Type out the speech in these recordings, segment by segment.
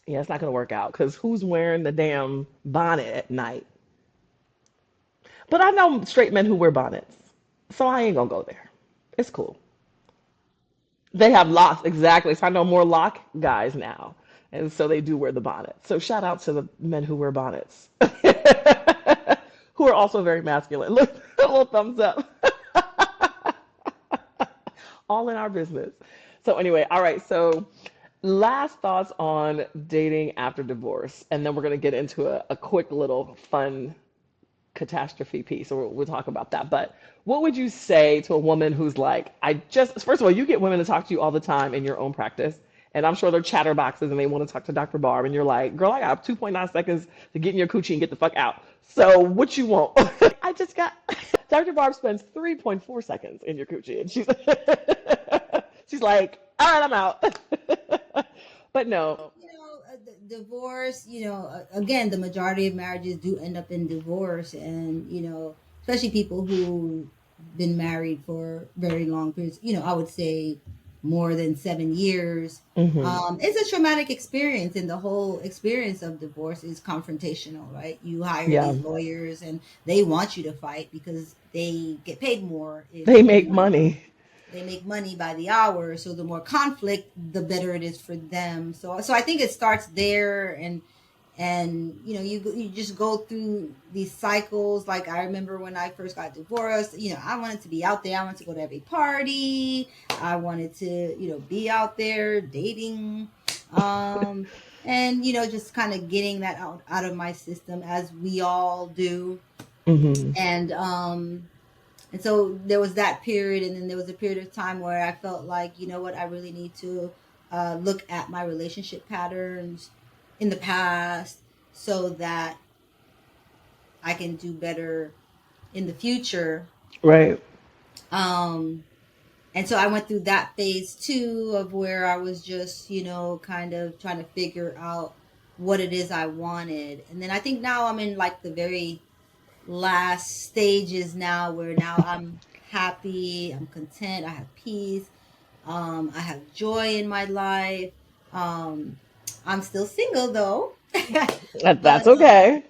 Yeah, it's not gonna work out because who's wearing the damn bonnet at night? But I know straight men who wear bonnets, so I ain't gonna go there. It's cool. They have locks, exactly. So I know more lock guys now, and so they do wear the bonnet. So shout out to the men who wear bonnets, who are also very masculine. Look, a little thumbs up. All in our business. So anyway, all right. So last thoughts on dating after divorce, and then we're gonna get into a quick little fun catastrophe piece, so we'll talk about that. But what would you say to a woman who's like, I just, first of all, you get women to talk to you all the time in your own practice, and I'm sure they're chatterboxes and they want to talk to Dr. Barb, and you're like, girl, I got 2.9 seconds to get in your coochie and get the fuck out. So what you want? I just got, Dr. Barb spends 3.4 seconds in your coochie, and she's, she's like, all right, I'm out. But no, Divorce, again, the majority of marriages do end up in divorce. And, especially people who been married for very long periods, I would say more than 7 years. hmm It's a traumatic experience, and the whole experience of divorce is confrontational, right? You hire yeah, these lawyers and they want you to fight because they get paid more if they make you money. they make money by the hour, so the more conflict, the better it is for them. So I think it starts there. And you just go through these cycles. Like, I remember when I first got divorced, I wanted to be out there. I wanted to go to every party. I wanted to, be out there dating. um and just kind of getting that out of my system, as we all do. hmm And so there was that period, and then there was a period of time where I felt like, what, I really need to look at my relationship patterns in the past, so that I can do better in the future. Right. Um, and so I went through that phase too, of where I was just, kind of trying to figure out what it is I wanted. And then I think now I'm in like the very last stages now, where now I'm happy, I'm content, I have peace, I have joy in my life. Um, I'm still single though, That's but okay.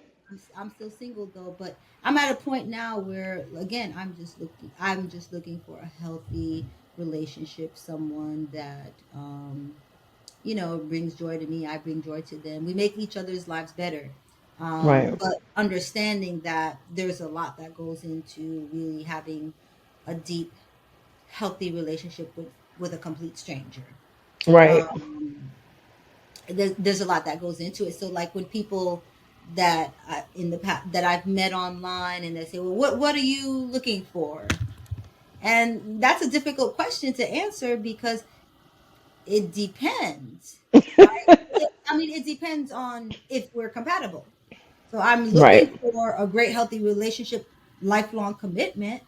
I'm still single though. But I'm at a point now where, again, I'm just looking for a healthy relationship, someone that brings joy to me. I bring joy to them. We make each other's lives better. Right. But understanding that there's a lot that goes into really having a deep, healthy relationship with a complete stranger. Right. Um, there's a lot that goes into it. So, like, when people that in the past that I've met online, and they say, "Well, what are you looking for?" And that's a difficult question to answer, because it depends, right? I mean, it depends on if we're compatible. So I'm Right. looking for a great, healthy relationship, lifelong commitment,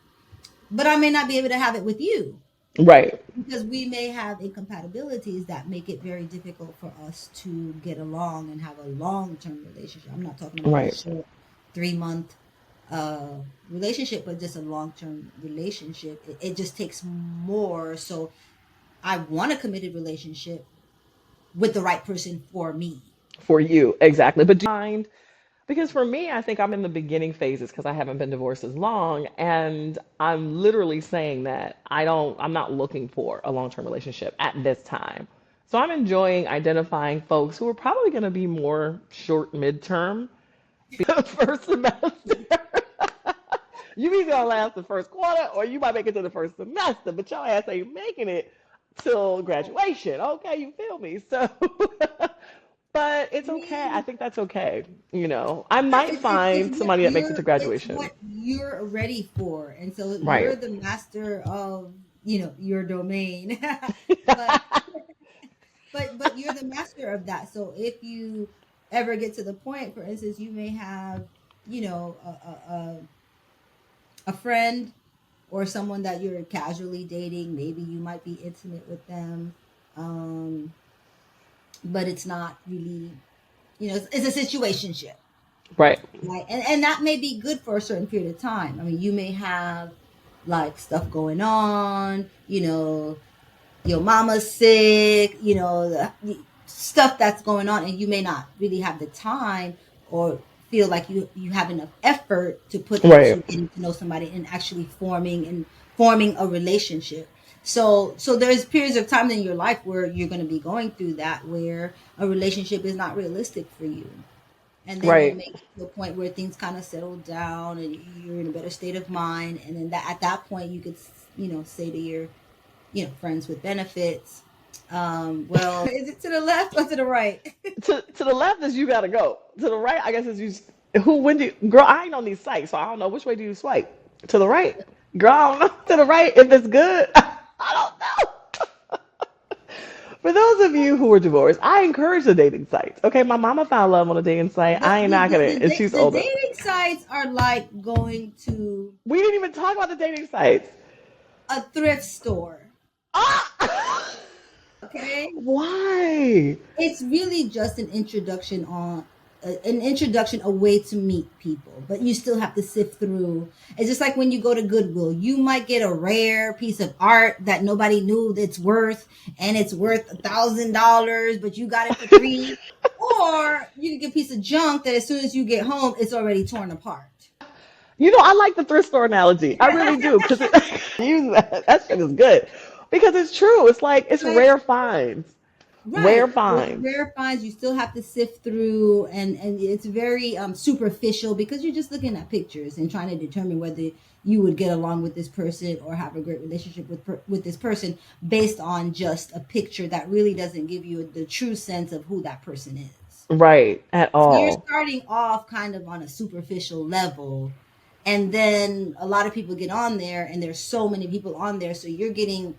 but I may not be able to have it with you, Right. because we may have incompatibilities that make it very difficult for us to get along and have a long-term relationship. I'm not talking about a Right. short 3 month relationship, but just a long-term relationship. It just takes more. So I want a committed relationship with the right person for me. For you, exactly. But do you mind? Because for me, I think I'm in the beginning phases because I haven't been divorced as long, and I'm literally saying that I'm not looking for a long-term relationship at this time. So I'm enjoying identifying folks who are probably going to be more short midterm first semester. You either gonna last the first quarter or you might make it to the first semester, but your ass ain't making it till graduation. Okay, you feel me? So, but it's I okay. I mean, think that's okay. I might it's find what somebody that makes it to you're it's graduation. what you're ready for, and so Right. you're the master of your domain. but but you're the master of that. So if you ever get to the point, for instance, you may have a friend or someone that you're casually dating. Maybe you might be intimate with them, um, but it's not really, it's a situationship. Right. Right. And that may be good for a certain period of time. I mean, you may have like stuff going on, your mama's sick, stuff that's going on, and you may not really have the time or feel like you have enough effort to put into Right. getting to know somebody and actually forming a relationship. So there's periods of time in your life where you're going to be going through that, where a relationship is not realistic for you, and then you Right. make to a point where things kind of settle down and you're in a better state of mind, and then that at that point you could, say to your, friends with benefits, well, is it to the left or to the right? To the left is you gotta go. To the right, I guess is you. Who when do girl? I ain't on these sites, so I don't know which way do you swipe. To the right, girl. I don't know. To the right if it's good. I don't know. For those of you who are divorced, I encourage the dating sites. Okay, my mama found love on a dating site. the, I ain't the, knocking the, it, the, and da- she's the older. dating sites are like going to We didn't even talk about the dating sites. a thrift store. Ah! Okay, Why? it's really just an introduction, a way to meet people, but you still have to sift through. It's just like when you go to Goodwill, you might get a rare piece of art that nobody knew it's worth, and it's worth $1,000, but you got it for three. Or you can get a piece of junk that as soon as you get home, it's already torn apart. You know, I like the thrift store analogy. I really do because use that. That shit is good because it's true. It's like it's Right. rare finds, rare Right. So it's finds. rare finds you still have to sift through, and it's very superficial because you're just looking at pictures and trying to determine whether you would get along with this person or have a great relationship with this person based on just a picture that really doesn't give you the true sense of who that person is. Right at So you're all. starting off kind of on a superficial level, and then a lot of people get on there, and there's so many people on there, so you're getting,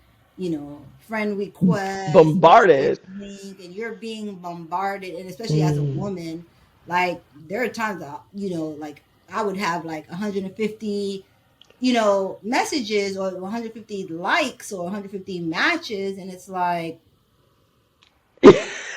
friend requests, message Bombarded. link, and you're being bombarded. And especially as a Mm. woman, like there are times that, like I would have like 150, messages, or 150 likes, or 150 matches, and it's like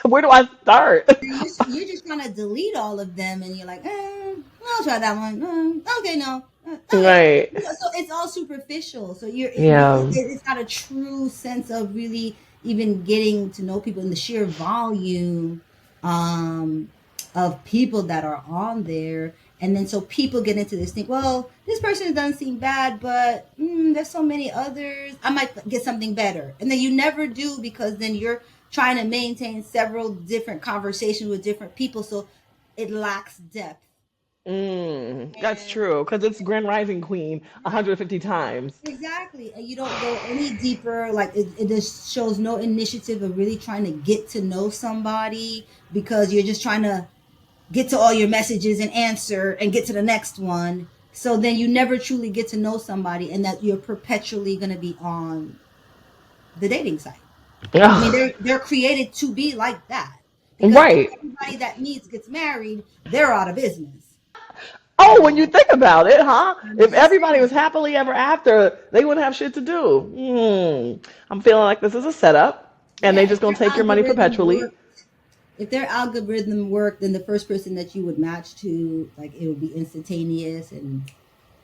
Where do I start? you're just trying to delete all of them, and you're like, I'll try that one. Okay, no. Okay. Right. So it's all superficial. So Yeah. it's not a true sense of really even getting to know people in the sheer volume um, of people that are on there. And then so people get into this thing. Well, this person doesn't seem bad, but there's so many others. I might get something better, and then you never do, because then you're trying to maintain several different conversations with different people, so it lacks depth. That's And true because it's Grand Rising Queen right, 150 times. exactly, and you don't go any deeper. Like it just shows no initiative of really trying to get to know somebody, because you're just trying to get to all your messages and answer and get to the next one. So then you never truly get to know somebody, and that you're perpetually going to be on the dating site. I mean, Ugh. they're created to be like that, because if Right. everybody that meets gets married, they're out of business. Oh, when you think about it, huh? I'm If just everybody was saying. happily ever after, they wouldn't have shit to do. I'm feeling like this is a setup, and they Yeah, just if gonna their take your money algorithm perpetually. worked, then the first person that you would match to, like, it would be instantaneous, and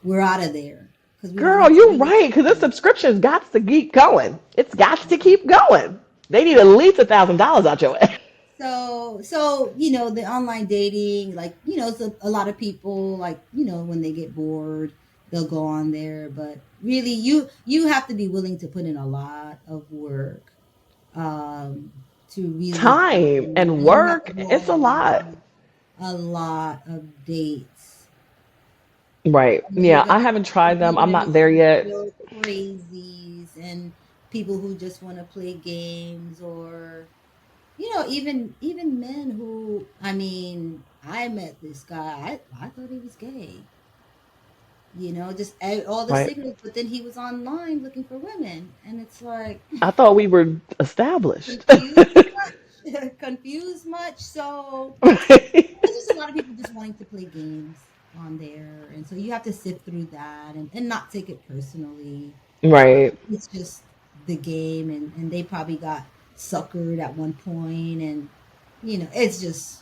we're out of there because we don't Girl, need to you really right, talk because this about subscription's got to keep going. It's got to it. keep going. They need at least $1,000 out your ass. So the online dating, like, it's a lot of people, like, when they get bored, they'll go on there, but really you have to be willing to put in a lot of work um to really get to Time know, and and you have work, to go it's a lot. on a lot of dates. Right. And then Yeah, I haven't tried them. you're I'm gonna not meet there some yet. real crazies, and people who just want to play games, or even men who, I mean, I met this guy, I thought he was gay, just all the Right. signals, but then he was online looking for women, and it's like, I thought we were established. confused much. Confused much. So there's just a lot of people just wanting to play games on there, and so you have to sift through that, and not take it personally. Right. It's just the game, and they probably got suckered at one point, and it's just